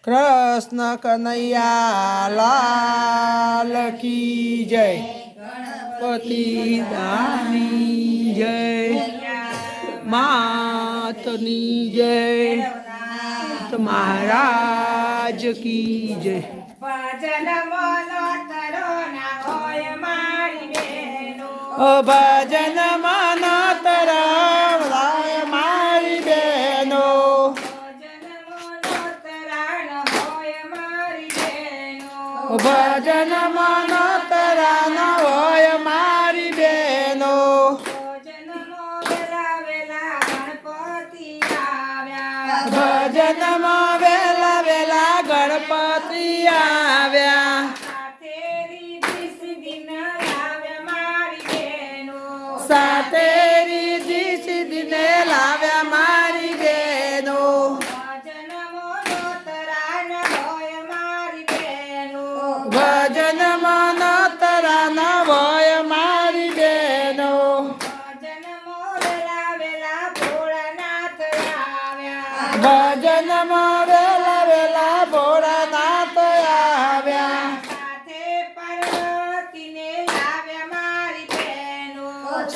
कृष्ण कन्हैया लाल की जय। गणपति दानी जय। मातनी जय। महाराज की जय। भजन मानो तरो ना होय मारी बेनो। भजन मानो तरो होय मारी बेनो। भजन मानो तरा न होय मारी बेनो। भजन वेला वेला गणपति आव्या। भजन वेला वेला गणपति आव्या। साथे रिद्धि सिद्धि न लाव्या मारी बेनो। साथे रिद्धि सिद्धि न लाव्या मारी बेनो। भजन मोनो तरा न होय मारी बेनो। भजन मानो तरा न होय मारी बेनो। भजन वेला वेला भोळानाथ आव्या। भजन वेला वेला भोळानाथ आव्या। साथे पार्वती ने लाव्या मारी बेनो।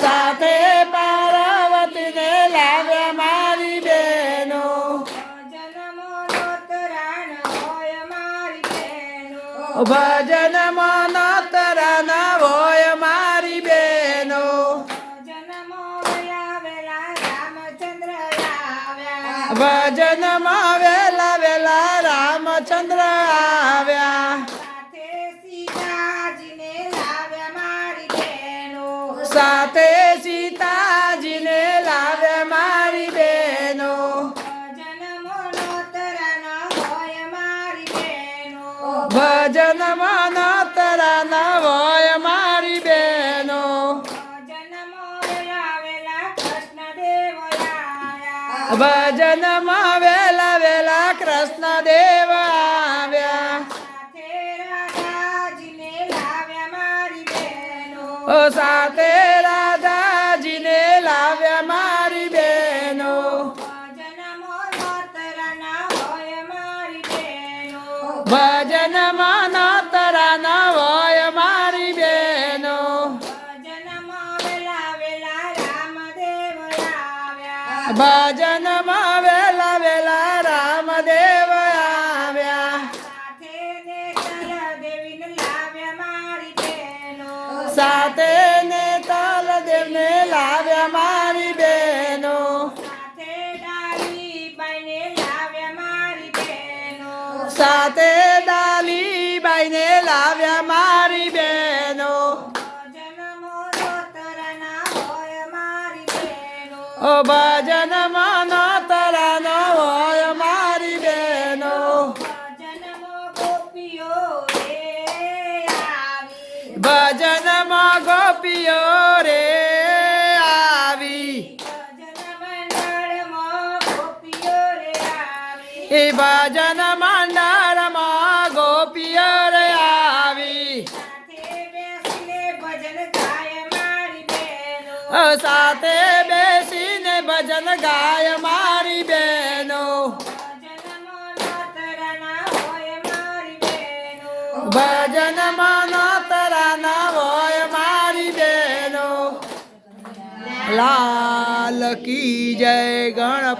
साथे पार्वती ने लाव्या मारी बेनो। भजन मोनो तरा न होय मारी बेनो। भजन मानो तरा न होय मारी बेनो। भजन वेला वेला रामचंद्र आव्या। भजन वेला वेला रामचंद्र आव्या। साथे सीताजी ने लाव्या मारी बेनो। साथे सीताजी ने लाव्या मारी बेनो। भजन मोनो तरा न होय मारी बेनो। भजन मानो तरा न होय मारी बेनो। भजन वेला वेला कृष्ण देव आव्या। भजन वेला वेला कृष्ण देव आव्या। साथे राधाजी ने लाव्या मारी बेनो। साथे राधाजी ने लाव्या मारी बेनो। भजन मोनो तरा न होय मारी बेनो। भजन मानो तरा न होय मारी बेनो। भजन वेला वेला रामदेव आव्या। भजन वेला वेला रामदेव आव्या। साथे नेतल देवीन लाव्या मारी बेनो। साथे नेतल देव ने लाव्या मारी बेनो। साथे डाली बाईने लाव्या मारी बेनो। साथे डाली बाई ने लाव्या मारी बेनो। भजन मोनो तरा न होय मारी बेनो। भजन मानो तरा न होय मारी बेनो। भजन गोपियो रे आवी। भजन गोपियो रे आवी। भजन मंडळ गोपियो रे आवी। भजन मंडळ गोपियो रे आवी। साथे बेसीने भजन गाय मारी बेनो। साथे बेसीने भजन गाय मारी बेनो। भजन मोनो तरा न होय मारी बेनो। भजन मानो तरा न होय मारी बेनो। लाल की जय। गणपति